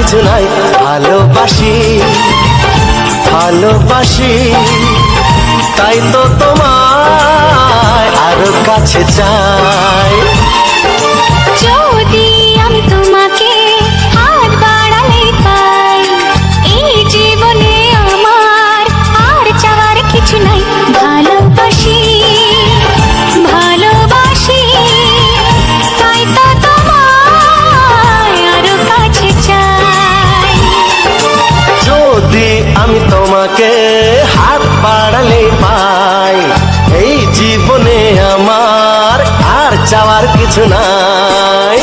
কিছু নাই। ভালোবাসি ভালোবাসি তাই তো তোমায় আরো কাছে চাই। যদি আমি তোমাকে হাত বাড়ালে পাই, এই জীবনে আমার আর চাওয়ার কিছু নাই। ভালোবাসি ভালোবাসি তাই তো তোমায় আরো কাছে চাই। যদি আমি তোমাকে হাত বাড়ালে পাই, এই জীবনে আমার আর চাওয়ার কিছু নাই।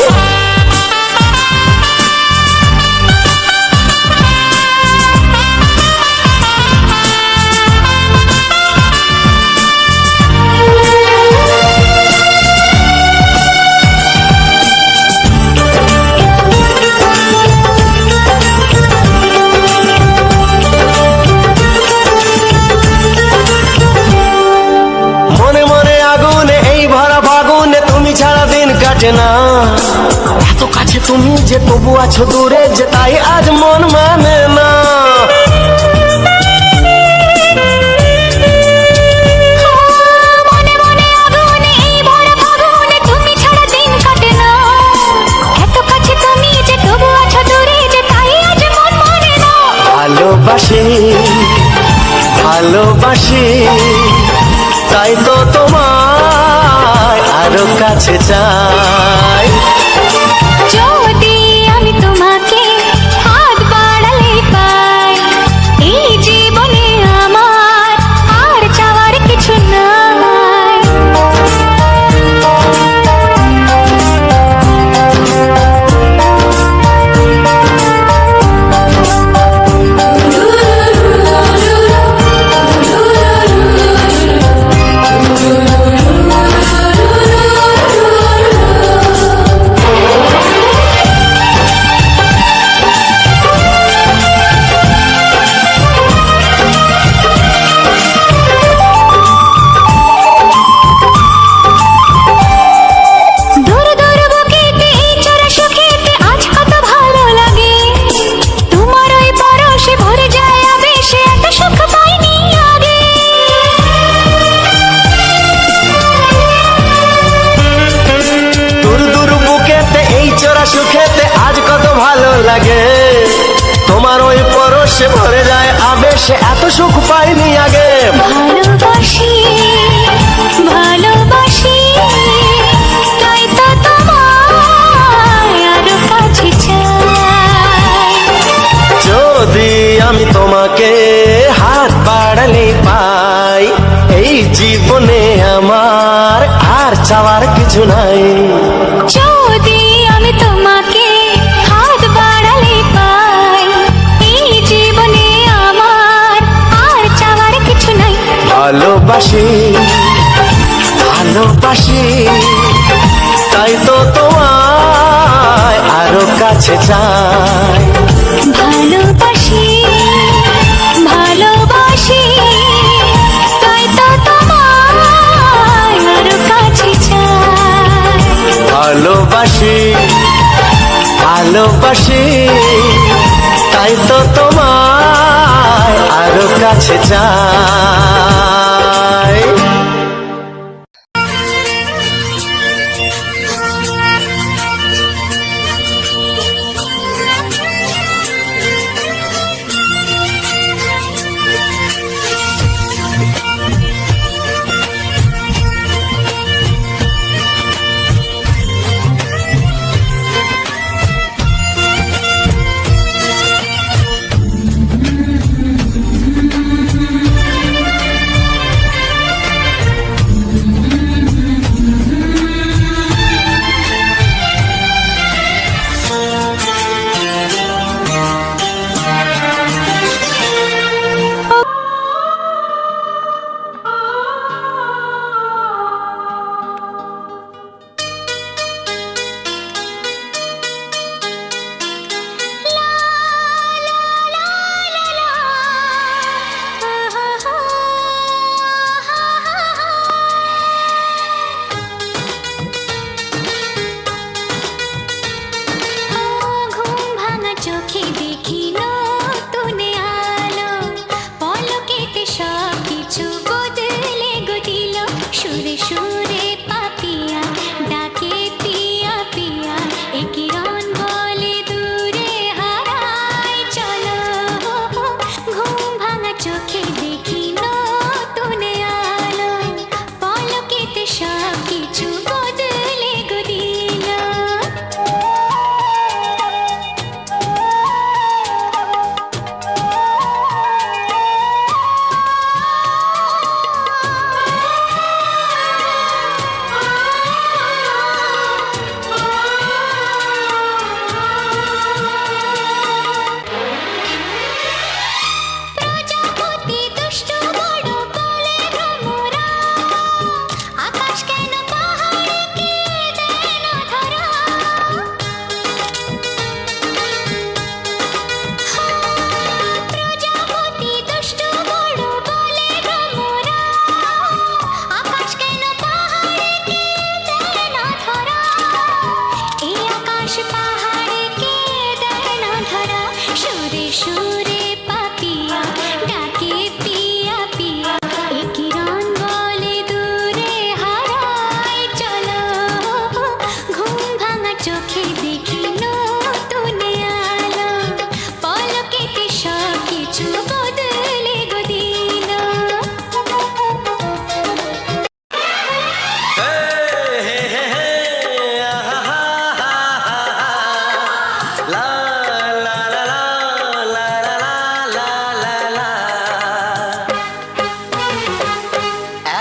না এত কাছে তুমি যে তবু আছো দূরে, যে তাই আজ মন মানে না। ভালোবাসি ভালোবাসি তাই তো তোমায় আরো কাছে চাই। যদি আমি তোমাকে হাত বাড়ালে পাই, এই জীবনে আমার আর চাওয়ার কিছু নাই। সুখেতে আজ কত ভালো লাগে, তোমার ওই পরশে ভরে যায় আবেশে এত সুখ পাইনি আগে। ভালোবাসি ভালোবাসি তাই তো তোমায় আরো কাছে চাই। যদি আমি তোমাকে হাত বাড়ালে পাই, এই জীবনে আমার আর চাওয়ার কিছু নাই। যদি আমি তোমাকে হাত বাড়ালে পাই, এই জীবনে আমার আর চাওয়ার কিছু নাই। ভালোবাসি ভালোবাসি তাই তো তোমায় আরো কাছে চাই। ভালোবাসি ভালোবাসি তাই তো তোমায় আরো কাছে চাই। ভালোবাসি ভালোবাসি তাই তো তোমায় আরো কাছে চাই।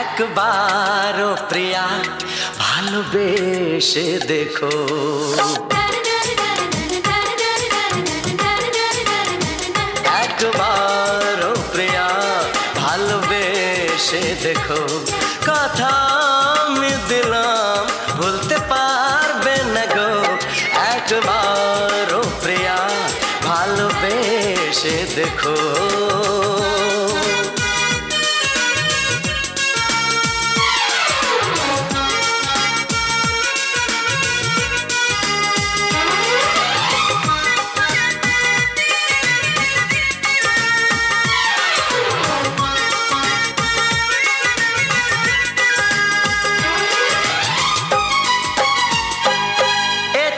একবারও প্রিয়া ভালোবেসে দেখো। একবারও প্রিয়া ভালোবেসে দেখো। কথা আমি দিলাম ভুলতে পারবে না গো। একবারও প্রিয়া ভালোবেসে দেখো।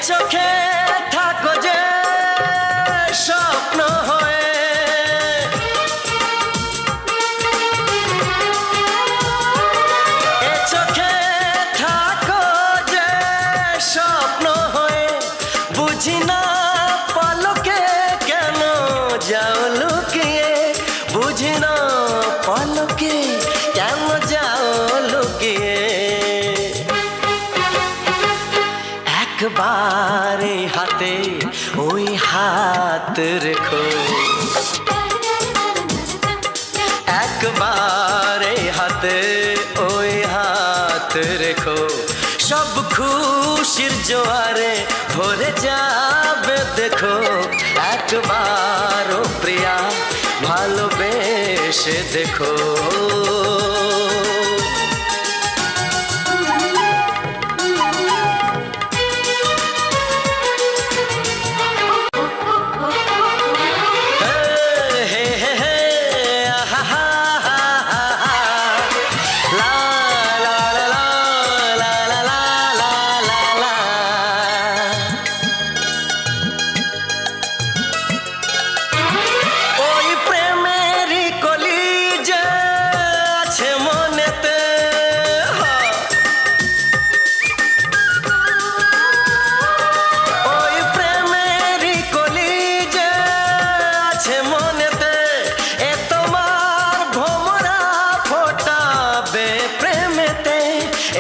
চোখে থাকো যে স্বপ্ন হয়ে, এ চোখে থাকো যে স্বপ্ন হয়ে, বুঝি না পলকে কেন যাও লুকিয়ে, বুঝি না পলকে কেন যাও লুকিয়ে। একবারে হাতে ওই হাত রেখো। একবারে হাতে ওই হাত রেখো। সব খুশির জোয়ারে ভরে যাবে দেখো। একবারও প্রিয়া ভালোবেসে দেখো।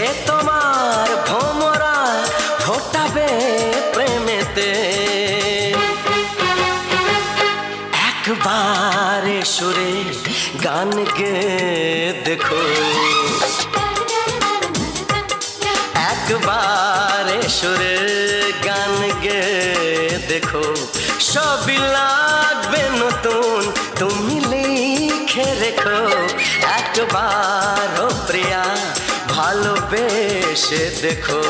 এ তোমার ভোমরা ফোটাবে প্রেমেতে। একবারে সুরে গান গে দেখো। একবারে সুরে গান গে দেখো। সবই লাগবে নতুন তুমি লিখে রেখো। একবারও প্রিয়া ভালোবেসে দেখো।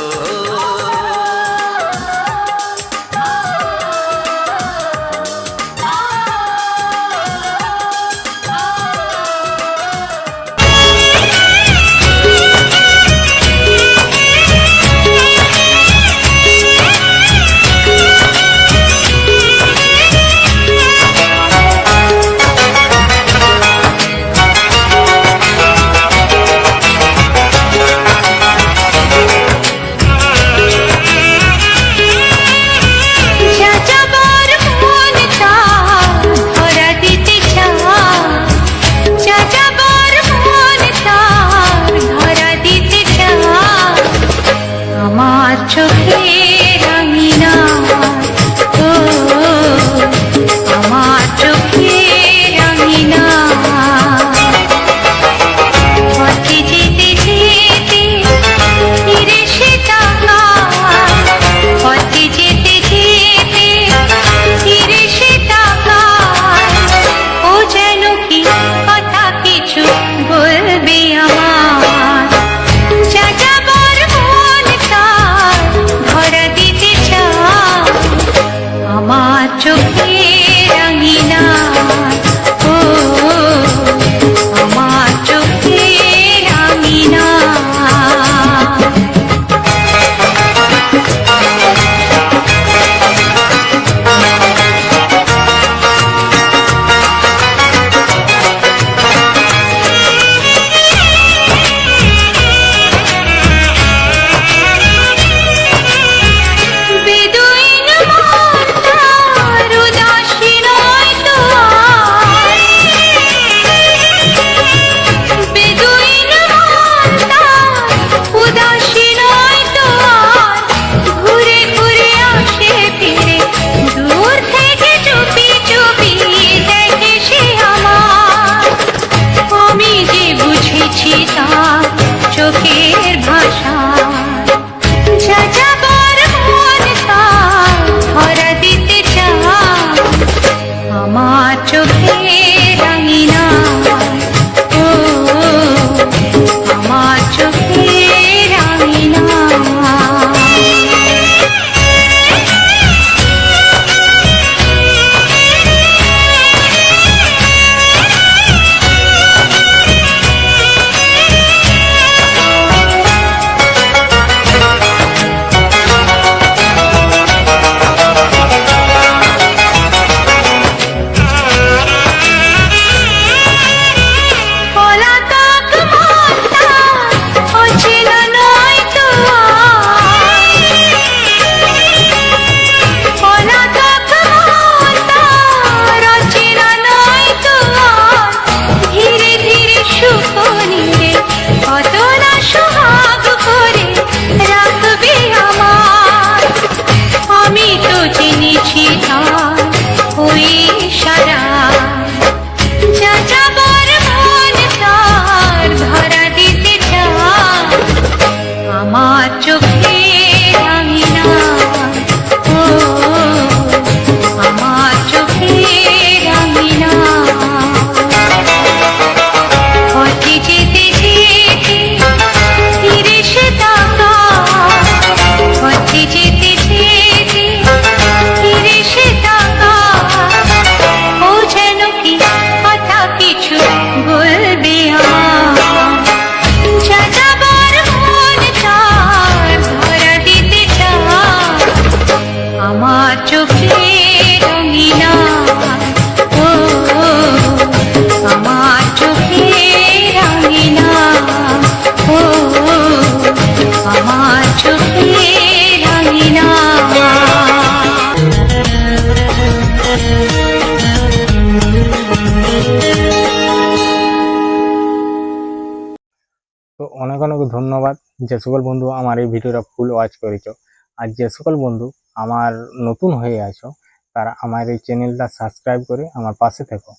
তো অনেক অনেক ধন্যবাদ যে সকল বন্ধু আমার এই ভিডিওটা ফুল ওয়াচ করেছো। আর যে সকল বন্ধু আমার নতুন হয়ে আছো তারা আমার এই চ্যানেলটা সাবস্ক্রাইব করে আমার পাশে থেকো,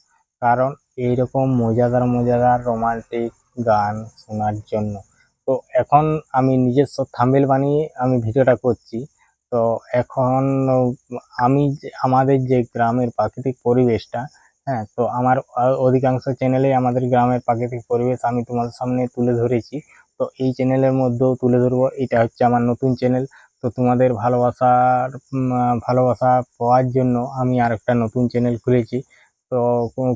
কারণ এইরকম মজাদার মজাদার রোমান্টিক গান শোনার জন্য। তো এখন আমি নিজস্ব থাম্বনেল বানিয়ে আমি ভিডিওটা করছি। তো এখন আমাদের যে গ্রামের প্রাকৃতিক পরিবেশটা, হ্যাঁ, তো আমার অধিকাংশ চ্যানেলে আমাদের গ্রামের প্রাকৃতিক পরিবেশ আমি তোমাদের সামনে তুলে ধরেছি। তো এই চ্যানেলের মধ্যেও তুলে ধরবো। এটা হচ্ছে আমার নতুন চ্যানেল। তো তোমাদের ভালোবাসা পাওয়ার জন্য আমি আর একটা নতুন চ্যানেল খুলেছি। তো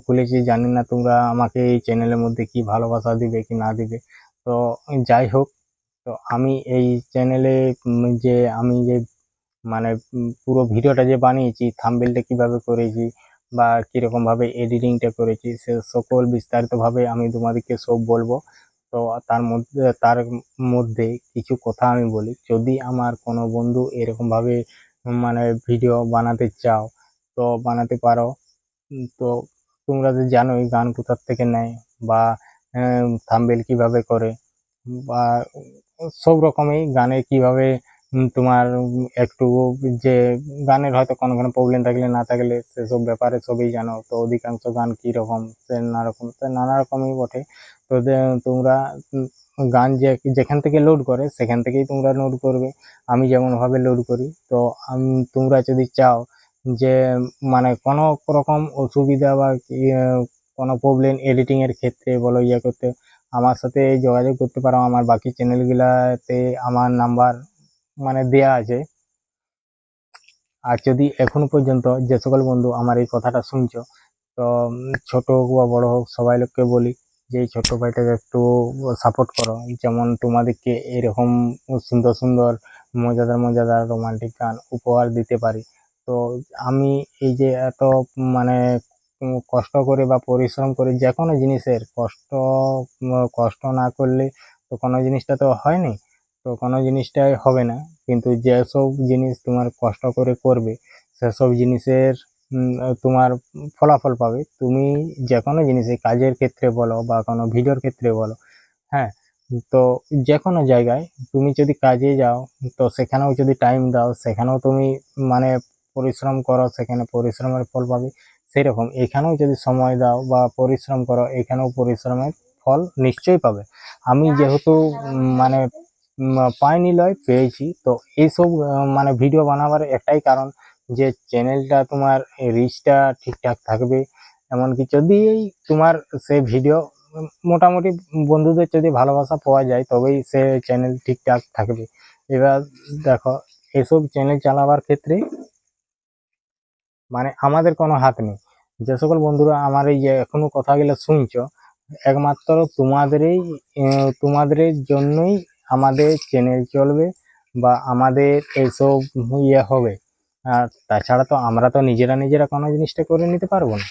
খুলেছি, জানি না তোমরা আমাকে এই চ্যানেলের মধ্যে কি ভালোবাসা দিবে কি না দিবে। তো যাই হোক, তো আমি এই চ্যানেলে আমি যে মানে পুরো ভিডিওটা যে বানিয়েছি, থাম্বনেলটা কিভাবে করেছি বা কিরকম ভাবে এডিটিংটা করেছি, সে সকল বিস্তারিতভাবে আমি তোমাদেরকে সব বলবো। তো তার মধ্যে কিছু কথা আমি বলি, যদি আমার কোনো বন্ধু এরকম ভাবে মানে ভিডিও বানাতে চাও তো বানাতে পারো। তো তোমরা তো জানোই গান কোথা থেকে নেয় বা থাম্বনেল কিভাবে করে, বা সব রকমই গানে কিভাবে তোমার একটু যে গানের হয়তো কোনো কোনো প্রবলেম থাকলে না থাকলে সেসব ব্যাপারে সবই জানো। তো অধিকাংশ গান কীরকম সে নানা রকমই বটে। তো তোমরা গান যেখান থেকে লোড করে সেখান থেকেই তোমরা লোড করবে, আমি যেমনভাবে লোড করি। তো তোমরা যদি চাও যে মানে কোনো রকম অসুবিধা বা কোনো প্রবলেম এডিটিংয়ের ক্ষেত্রে বলো, করতে, আমার সাথে যোগাযোগ করতে পারো। আমার বাকি চ্যানেলগুলাতে আমার নাম্বার দেয়া আছে। আর যদি এখনো পর্যন্ত যে সকল বন্ধু আমার এই কথাটা শুনছো, তো ছোট হোক বা বড় হোক সবাই লোককে বলি যে এই ছোট্ট ভাইটাকে একটু সাপোর্ট করো, যেমন তোমাদেরকে এরকম সুন্দর সুন্দর মজাদার মজাদার রোমান্টিক গান উপহার দিতে পারি। তো আমি এই যে এত মানে কষ্ট করে বা পরিশ্রম করে যে কোনো জিনিসের কষ্ট না করলে তো কোনো জিনিসটা তো হয়নি, তো কোনো জিনিসটাই হবে না। কিন্তু যেসব জিনিস তোমার কষ্ট করে করবে সেসব জিনিসের তোমার ফলাফল পাবে তুমি। যে কোনো জিনিসে, কাজের ক্ষেত্রে বলো বা কোনো ভিডিওর ক্ষেত্রে বলো, হ্যাঁ, তো যে কোনো জায়গায় তুমি যদি কাজে যাও তো সেখানেও যদি টাইম দাও, সেখানেও তুমি মানে পরিশ্রম করো, সেখানে পরিশ্রমের ফল পাবে। সেরকম এখানেও যদি সময় দাও বা পরিশ্রম করো, এখানেও পরিশ্রমের ফল নিশ্চয়ই পাবে। আমি যেহেতু মানে পাইনি লয় পেয়েছি। তো এইসব ভিডিও বানাবার একটাই কারণ যে চ্যানেলটা তোমার রিচটা ঠিকঠাক থাকবে। এমনকি যদি তোমার সেই ভিডিও মোটামুটি বন্ধুদের যদি ভালোবাসা পাওয়া যায় তবেই সে চ্যানেল ঠিকঠাক থাকবে। এবার দেখো, এসব চ্যানেল চালাবার ক্ষেত্রে আমাদের কোনো হাত নেই। যে সকল বন্ধুরা আমার এই যে এখনো কথাগুলো শুনছো, একমাত্র তোমাদের জন্যই আমাদের চ্যানেল চলবে বা আমাদের এইসব হবে। আর তাছাড়া তো আমরা তো নিজেরা কোনো জিনিসটা করে নিতে পারবো না।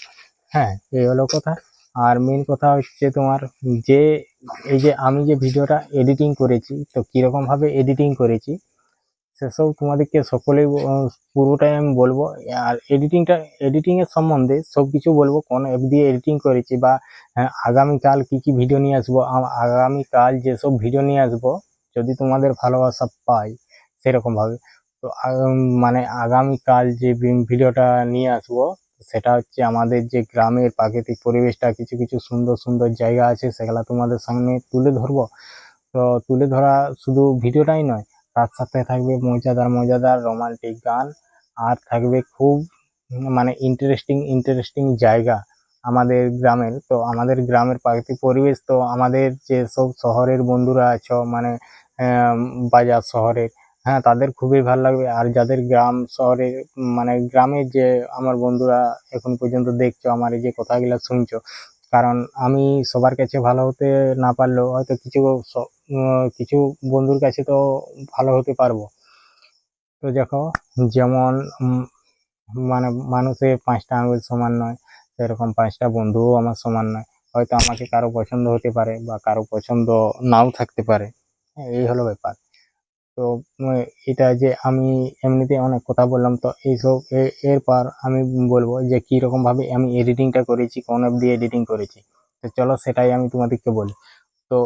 হ্যাঁ, এই হলো কথা। আর মেন কথা হচ্ছে তোমার যে এই যে আমি যে ভিডিওটা এডিটিং করেছি, তো কিরকম ভাবে এডিটিং করেছি সেসব তোমাদেরকে সকলেই পুরোটাই আমি বলবো। আর এডিটিং এর সম্বন্ধে সবকিছু বলবো, কোন অ্যাপ দিয়ে এডিটিং করেছি বা আগামীকাল কি কি ভিডিও নিয়ে আসবো, আগামীকাল যেসব ভিডিও নিয়ে আসবো যদি তোমাদের ভালোবাসা পাই সেরকম ভাবে। তো আগামীকাল যে ভিডিওটা নিয়ে আসবো সেটা হচ্ছে আমাদের যে গ্রামের প্রাকৃতিক পরিবেশটা, কিছু কিছু সুন্দর সুন্দর জায়গা আছে সেগুলা তোমাদের সামনে তুলে ধরবো। তো তুলে ধরা শুধু ভিডিওটাই নয়, তার সাথে থাকবে মজাদার মজাদার রোমান্টিক গান, আর থাকবে খুব ইন্টারেস্টিং ইন্টারেস্টিং জায়গা আমাদের গ্রামের। তো আমাদের গ্রামের প্রাকৃতিক পরিবেশ তো আমাদের যে সব শহরের বন্ধুরা আছো বাজার শহরের, হ্যাঁ, তাদের খুবই ভালো লাগবে। আর যাদের গ্রাম শহরে গ্রামের যে আমার বন্ধুরা এখন পর্যন্ত দেখছো, আমার এই যে কথাগুলো শুনছো, কারণ আমি সবার কাছে ভালো হতে না পারলেও হয়তো কিছু বন্ধুর কাছে তো ভালো হতে পারবো। তো দেখো, যেমন মানুষের 5টা আঙুল সমান নয়, সেরকম 5টা বন্ধুও আমার সমান নয়। হয়তো আমাকে কারো পছন্দ হতে পারে বা কারো পছন্দ নাও থাকতে পারে। হ্যাঁ, এই হলো ব্যাপার। তো উম, এটা যে আমি এমনিতে অনেক কথা বললাম, তো এইসব এরপর আমি বলবো যে কি রকম ভাবে আমি এডিটিংটা করেছি, কোন অ্যাপ দিয়ে এডিটিং করেছি। তো চলো সেটাই আমি তোমাদেরকে বলি। তো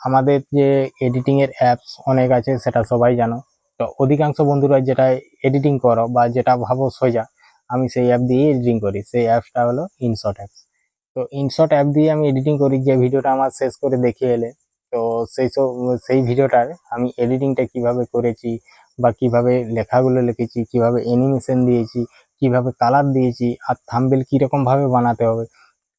আমাদের যে এডিটিংয়ের অ্যাপস অনেক আছে সেটা সবাই জানো। তো অধিকাংশ বন্ধুরা যেটা এডিটিং করো বা যেটা ভাবো সোজা, আমি সেই অ্যাপ দিয়ে এডিটিং করি। সেই অ্যাপসটা হলো ইনশট অ্যাপ। তো ইনশট অ্যাপ দিয়ে আমি এডিটিং করি। যে ভিডিওটা আমার শেষ করে দেখিয়ে এলে, তো সেই ভিডিওটার আমি এডিটিংটা কিভাবে করেছি বা কিভাবে লেখাগুলো লিখেছি, কিভাবে অ্যানিমেশন দিয়েছি, কিভাবে কালার দিয়েছি, আর থাম্বনেল কিরকম ভাবে বানাতে হবে।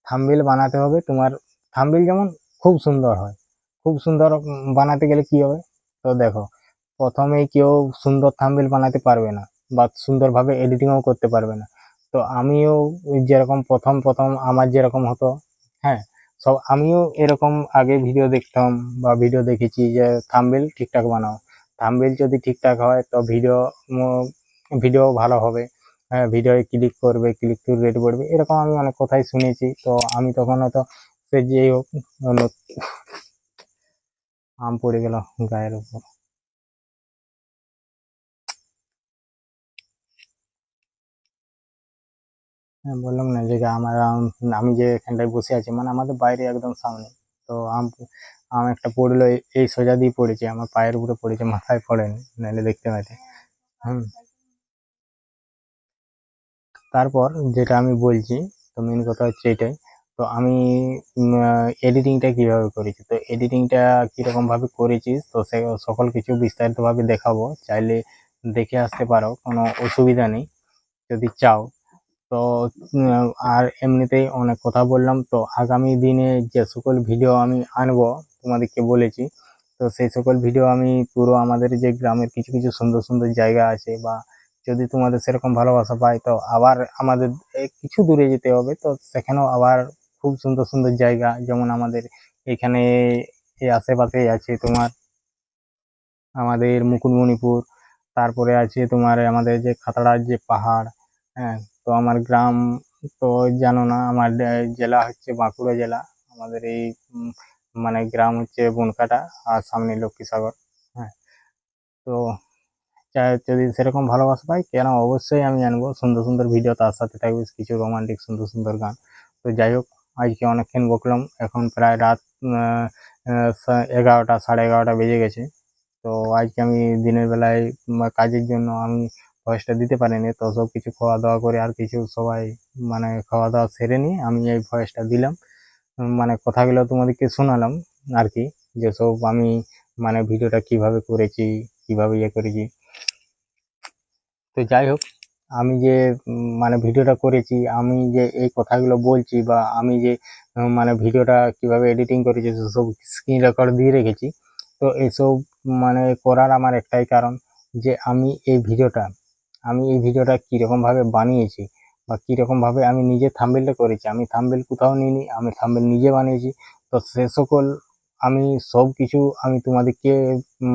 থাম্বনেল বানাতে হবে তোমার, থাম্বনেল যেমন খুব সুন্দর হয়, খুব সুন্দর বানাতে গেলে কি হবে, তো দেখো, প্রথমেই কেউ সুন্দর থাম্বনেল বানাতে পারবে না বা সুন্দরভাবে এডিটিংও করতে পারবে না। তো আমিও যেরকম প্রথম প্রথম আমার যেরকম হতো, হ্যাঁ, আমিও এরকম আগে ভিডিও দেখতাম বা ভিডিও দেখেছি যে থাম্বনেল ঠিকঠাক বানাও। থাম্বনেল যদি ঠিকঠাক হয় তো ভিডিও ভালো হবে। হ্যাঁ, ভিডিওয় ক্লিক করবে, ক্লিক টু রেট বাড়বে, এরকম আমি অনেক কথাই শুনেছি। তো আমি তখন হয়তো সে যেই হোক, আম পড়ে গেল গায়ের উপর। হ্যাঁ, বললাম না যে আমি যে এখানটায় বসে আছি, মানে আমাদের বাইরে একদম সামনে। তো আম একটা পড়লো, এই সোজা দিয়ে পড়েছে, আমার পায়ের উপরে পড়েছে, মাথায় পড়েনি, নাহলে দেখতে পাইতে। হুম। তারপর যেটা আমি বলছি, তো মেন কথা হচ্ছে এটাই। তো আমি এডিটিংটা কিভাবে করেছি, তো এডিটিংটা কিরকম ভাবে করেছি, তো সে সকল কিছু বিস্তারিতভাবে দেখাবো। চাইলে দেখে আসতে পারো, কোনো অসুবিধা নেই যদি চাও। তো আর এমনিতেই অনেক কথা বললাম। তো আগামী দিনে যে সকল ভিডিও আমি আনবো তোমাদেরকে বলেছি, তো সেই সকল ভিডিও আমি পুরো আমাদের যে গ্রামের কিছু কিছু সুন্দর সুন্দর জায়গা আছে, বা যদি তোমাদের সেরকম ভালোবাসা পাই, তো আবার আমাদের কিছু দূরে যেতে হবে। তো সেখানেও আবার খুব সুন্দর সুন্দর জায়গা, যেমন আমাদের এখানে এই আশেপাশেই আছে তোমার আমাদের মুকুটমণিপুর, তারপরে আছে তোমার আমাদের যে খাতড়ার যে পাহাড়। হ্যাঁ, তো আমার গ্রাম তো জানো না, আমার জেলা হচ্ছে বাঁকুড়া জেলা। আমাদের এই মানে গ্রাম হচ্ছে বনকাটা, আর সামনে লক্ষ্মীসাগর। হ্যাঁ, তো যদি সেরকম ভালোবাসা পাই, কেন অবশ্যই আমি আনবো সুন্দর সুন্দর ভিডিও, তার সাথে থাকবে কিছু রোমান্টিক সুন্দর সুন্দর গান। তো যাই হোক, আজকে অনেকক্ষণ বকলাম, এখন প্রায় রাত 11টা, সাড়ে 11টা বেজে গেছে। তো আজকে আমি দিনের বেলায় কাজের জন্য আমি ভয়েসটা দিতে পারিনি। তো সব কিছু খাওয়া দাওয়া করে আর কিছু সবাই মানে খাওয়া দাওয়া সেরে নিয়ে আমি এই ভয়েসটা দিলাম। মানে কথাগুলো তোমাদেরকে শোনালাম আর কি, যেসব আমি মানে ভিডিওটা কিভাবে করেছি, কিভাবে ইয়ে করেছি। তো যাই হোক, আমি যে মানে ভিডিওটা করেছি, আমি যে এই কথাগুলো বলছি, বা আমি যে মানে ভিডিওটা কিভাবে এডিটিং করেছি, সব স্ক্রিন রেকর্ড দিয়ে রেখেছি। তো এসব মানে করার আমার একটাই কারণ, যে আমি এই ভিডিওটা কীরকম ভাবে বানিয়েছি, বা কীরকম ভাবে আমি নিজে থাম্বনেলটা করেছি। আমি থাম্বনেল কোথাও নিইনি, আমি থাম্বনেল নিজে বানিয়েছি। তো সে সকল আমি সব কিছু আমি তোমাদেরকে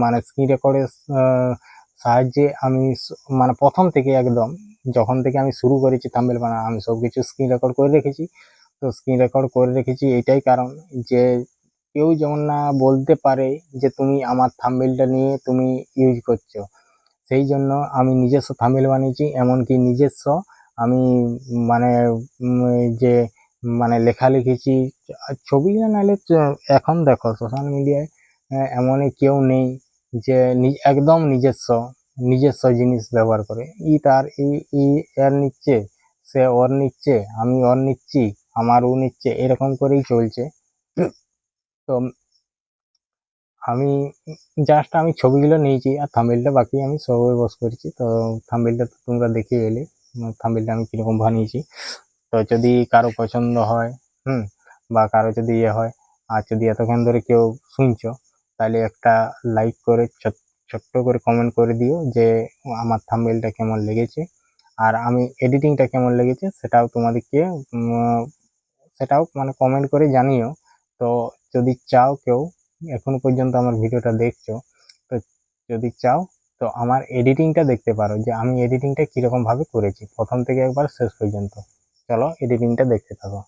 মানে স্ক্রিন রেকর্ডের সাহায্যে আমি মানে প্রথম থেকে একদম যখন থেকে আমি শুরু করেছি থাম্বনেল বানানো, আমি সব কিছু স্ক্রিন রেকর্ড করে রেখেছি। তো স্ক্রিন রেকর্ড করে রেখেছি এটাই কারণ, যে কেউ যেমন না বলতে পারে যে তুমি আমার থাম্বনেলটা নিয়ে তুমি ইউজ করছো। সেই জন্য আমি নিজস্ব থাম্বনেল বানিয়েছি, এমনকি নিজস্ব আমি মানে যে মানে লেখা লিখেছি, ছবি নাহলে এখন দেখো সোশ্যাল মিডিয়ায় এমনই কেউ নেই যে একদম নিজস্ব নিজস্ব জিনিস ব্যবহার করে। ই এর নিচ্ছে, সে ওর নিচ্ছে, আমি ওর নিচ্ছি, আমার ও নিচ্ছে, এরকম করেই চলছে। তো আমি জাস্ট আমি ছবিগুলো নিয়েছি, আর থাম্বনেলটা বাকি আমি সবে বস করেছি। তো থাম্বনেলটা তো তোমরা দেখে এলে, থাম্বনেলটা আমি কিরকম বানিয়েছি। তো যদি কারো পছন্দ হয়, হুম, বা কারো যদি ইয়ে হয়, আর যদি এতক্ষণ ধরে কেউ শুনছো, তাহলে একটা লাইক করে ছোট্ট করে কমেন্ট করে দিও যে আমার থাম্বনেলটা কেমন লেগেছে, আর আমি এডিটিংটা কেমন লেগেছে সেটাও তোমাদেরকে সেটাও মানে কমেন্ট করে জানিও। তো যদি চাও কেউ, এখনো পর্যন্ত আমার ভিডিওটা দেখছো, তো যদি চাও, তো আমার এডিটিংটা দেখতে পারো, যে আমি এডিটিংটা কিরকম ভাবে করেছি প্রথম থেকে একবার শেষ পর্যন্ত। চলো এডিটিংটা দেখতে থাকো।